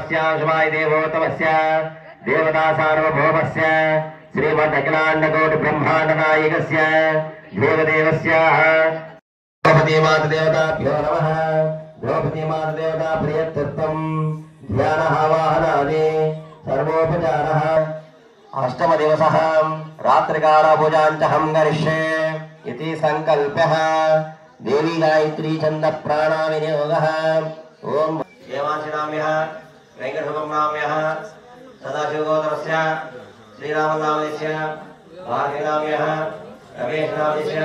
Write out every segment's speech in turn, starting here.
तमस्य शुभाय देवोत्तमस्य देवता सार्वभौमस्य श्रीमदखिलाण्डकोटि ब्रह्माण्ड नायकस्य देवदेवस्य द्रौपदी माता देवताभ्यो नमः। द्रौपदी माता देवता प्रियत्वं ध्यान आवाहनादि सर्वोपचारः। अष्टम दिवसः रात्रिकाल पूजाञ्चहं करिष्ये इति संकल्प्यः। देवी गायत्री छन्द प्राणा विनियोगः। ओम देवांशिनाम्यः वेंकटसुब्रह्मण्यः सदाशिवगोत्रस्य श्रीरामनामस्य भारतीनाम्यः रमेशनामस्य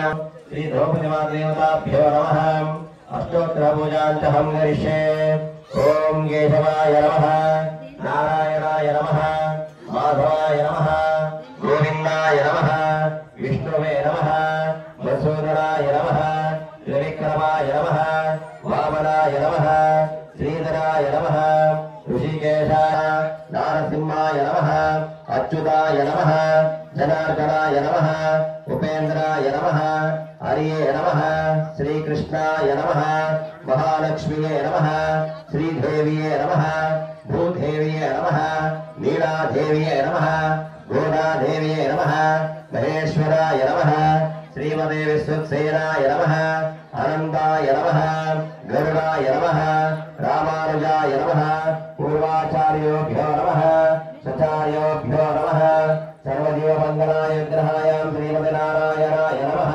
श्री द्रौपदी माता देवताभ्यो नमः। अष्टोत्तर पूजाञ्चहं करिष्ये। ओम केशवाय नमः, नारायणाय नमः, माधवाय नमः, गोविंदाय नमः, विष्णुवे नमः, मधुसूदनाय नमः, त्रिविक्रमाय नमः, वामनाय नमः, श्रीधराय नमः, ऋषिकेशाय नारसिंहाय नमः, अच्युताय नमः, जनार्दनाय नमः, उपेन्द्राय नमः, हरिये नमः, श्रीकृष्णाय नमः, महालक्ष्मीये नमः, श्रीदेवीये नमः, भूदेवीये नमः, नीलादेवीये नमः, गोदादेवीये नमः, महेश्वराय नमः, श्रीमते विश्वक्सेनाय नमः, अनंताय नमः, गरुडाय नमः, रामानुजाय नमः, पूर्वाचार्योभ्यो नमः, सचार्योभ्यो नमः, सर्वजीवमंगलाय ग्रहाय श्रीमते नारायणाय नमः।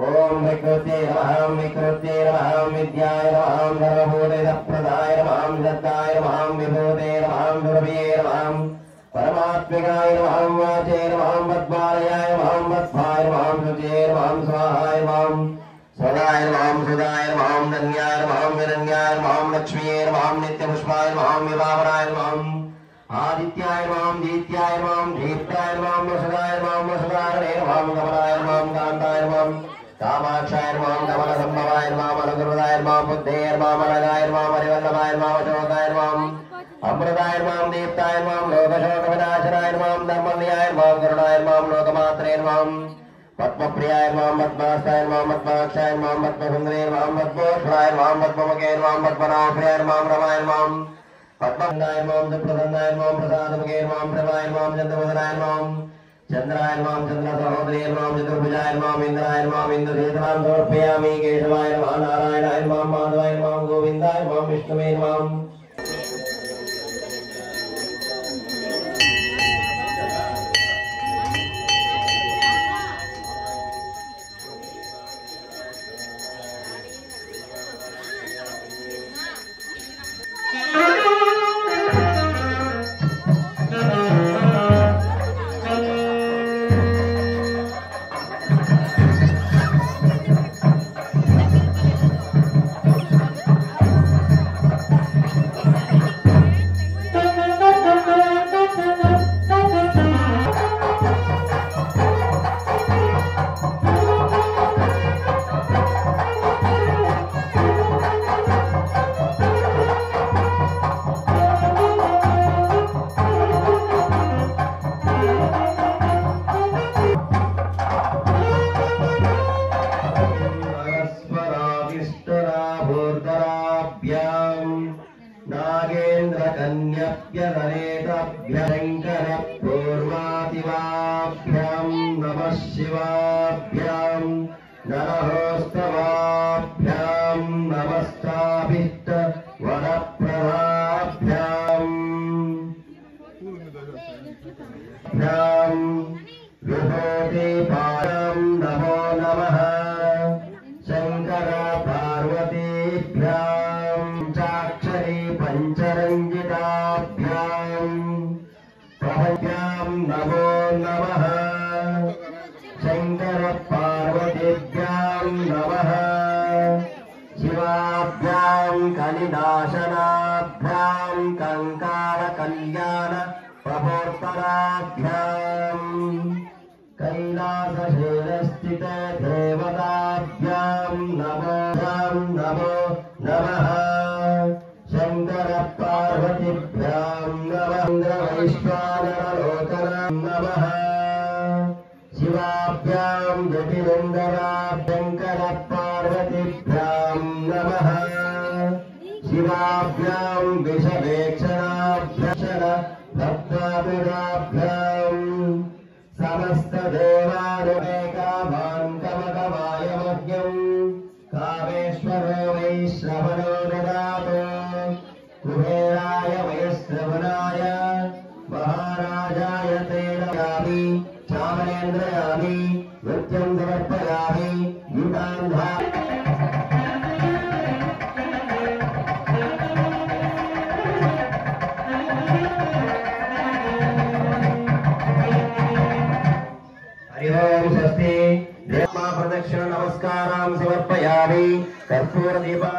ओम विकृते नमः, विकृते नमः, विद्याय नमः, सर्वभूतप्रदाय नमः, दत्ताय नमः, विभूते नमः, दुर्भये नमः, परमात्मिकाय नमः, वाचे नमः, पद्मालयाय नमः, पद्माय नमः, शुचे नमः, स्वाहाय नमः, सदाय नमः, सुदाय नमः, धन्याय नमः, विरण्याय नमः, लक्ष्मीये नमः, नित्यपुष्पाय नमः, विभावनाय नमः, आदित्याय नमः, दीत्याय नमः, दीप्ताय नमः, वसुदाय नमः, वसुदारणे नमः, कमलाय नमः, कान्ताय नमः, कामाक्षाय नमः, कमलसम्भवाय नमः, अनुकृताय नमः, बुद्धे नमः, मनगाय नमः, परिवल्लभाय नमः, अशोकाय नमः, अमृताय नमः, दीप्ताय नमः, लोकशोकविनाशनाय नमः, धर्मन्याय नमः, करुणाय नमः, लोकमात्रे नमः, पद्मप्रियाय नमः, पद्मास्ताय नमः, पद्माक्षाय नमः, पद्मसुन्दरे नमः, पद्मोष्णाय नमः, पद्ममुखे नमः, पद्मनाभप्रियाय नमः, रमाय नमः, पद्मनाय नमः, सुप्रसन्नाय नमः, प्रसादमुखे नमः, प्रभाय नमः, चन्द्रवदनाय नमः, चंद्राय नमः, चंद्रसहोदरे नमः, चतुर्भुजाय नमः, इंद्राय नमः, इंद्रसेतुनां समर्पयामि। केशवाय नमः, नारायणाय नमः, माधवाय नमः, गोविंदाय नमः, विष्णुवे नमः। शिवाभ्यां विष दीपान्द्रयामि नृत्यं समर्पयामि गीतान्धा हरि ओम स्वस्ति देवा प्रदक्षिण नमस्कारां समर्पयामि कर्पूर दीपा